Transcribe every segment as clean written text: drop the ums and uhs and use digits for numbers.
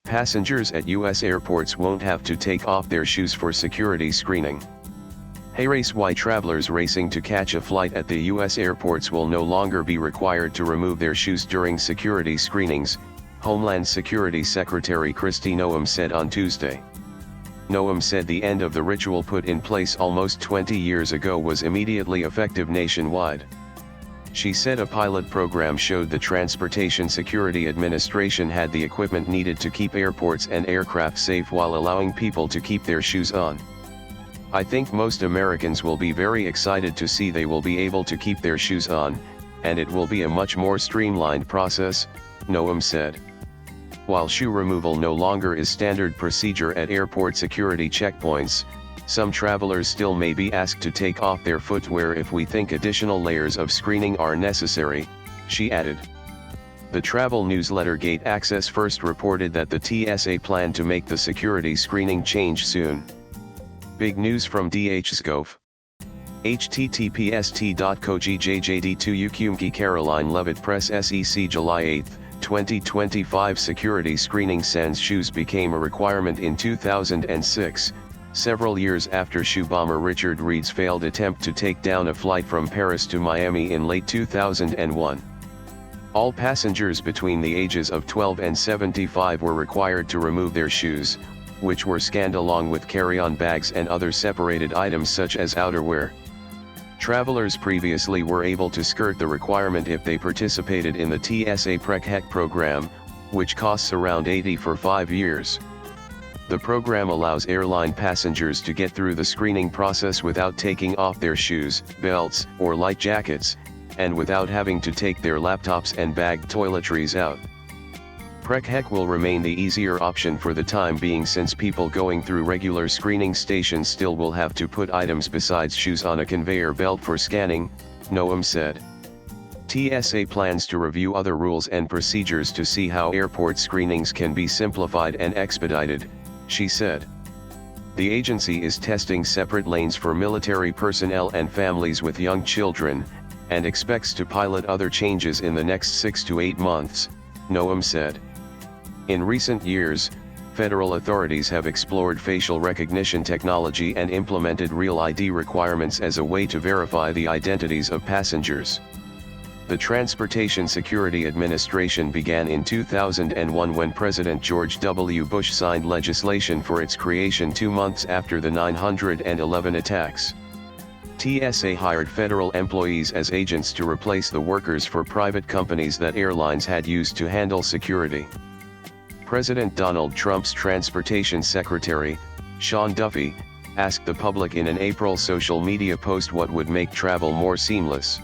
Passengers at U.S. airports won't have to take off their shoes for security screening. Hey, race why travelers racing to catch a flight at the U.S. airports will no longer be required to remove their shoes during security screenings, Homeland Security Secretary Kristi Noem said on Tuesday. Noem said the end of the ritual put in place almost 20 years ago was immediately effective nationwide. She said a pilot program showed the Transportation Security Administration had the equipment needed to keep airports and aircraft safe while allowing people to keep their shoes on. I think most Americans will be very excited to see they will be able to keep their shoes on, and it will be a much more streamlined process, Noem said. While shoe removal no longer is standard procedure at airport security checkpoints, some travelers still may be asked to take off their footwear if we think additional layers of screening are necessary, she added. The travel newsletter Gate Access first reported that the TSA planned to make the security screening change soon. Big news from DHSCOV. https://t.co.gj.jd2uqmki Caroline Levitt Press SEC July 8, 2025 Security screening sans shoes became a requirement in 2006, several years after shoe bomber Richard Reed's failed attempt to take down a flight from Paris to Miami in late 2001. All passengers between the ages of 12 and 75 were required to remove their shoes, which were scanned along with carry-on bags and other separated items such as outerwear. Travelers previously were able to skirt the requirement if they participated in the TSA PreCheck program, which costs around $80 for 5 years. The program allows airline passengers to get through the screening process without taking off their shoes, belts, or light jackets, and without having to take their laptops and bagged toiletries out. PreCheck will remain the easier option for the time being since people going through regular screening stations still will have to put items besides shoes on a conveyor belt for scanning, Noem said. TSA plans to review other rules and procedures to see how airport screenings can be simplified and expedited, she said. The agency is testing separate lanes for military personnel and families with young children, and expects to pilot other changes in the next 6 to 8 months, Noem said. In recent years, federal authorities have explored facial recognition technology and implemented Real ID requirements as a way to verify the identities of passengers. The Transportation Security Administration began in 2001 when President George W. Bush signed legislation for its creation 2 months after the 9/11 attacks. TSA hired federal employees as agents to replace the workers for private companies that airlines had used to handle security. President Donald Trump's Transportation Secretary, Sean Duffy, asked the public in an April social media post what would make travel more seamless.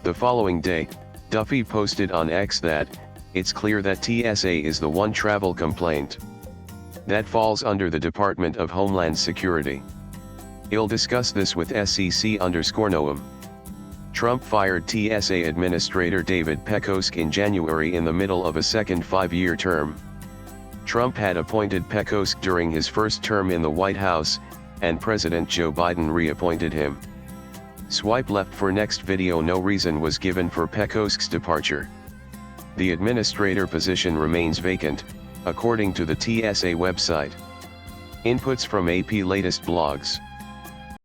The following day, Duffy posted on X that, "It's clear that TSA is the one travel complaint that falls under the Department of Homeland Security. I'll discuss this with SEC_Noem." Trump fired TSA Administrator David Pekosk in January in the middle of a second 5-year term. Trump had appointed Pekosk during his first term in the White House, and President Joe Biden reappointed him. Swipe left for next video. No reason was given for Pekosk's departure. The administrator position remains vacant, according to the TSA website. Inputs from AP latest blogs.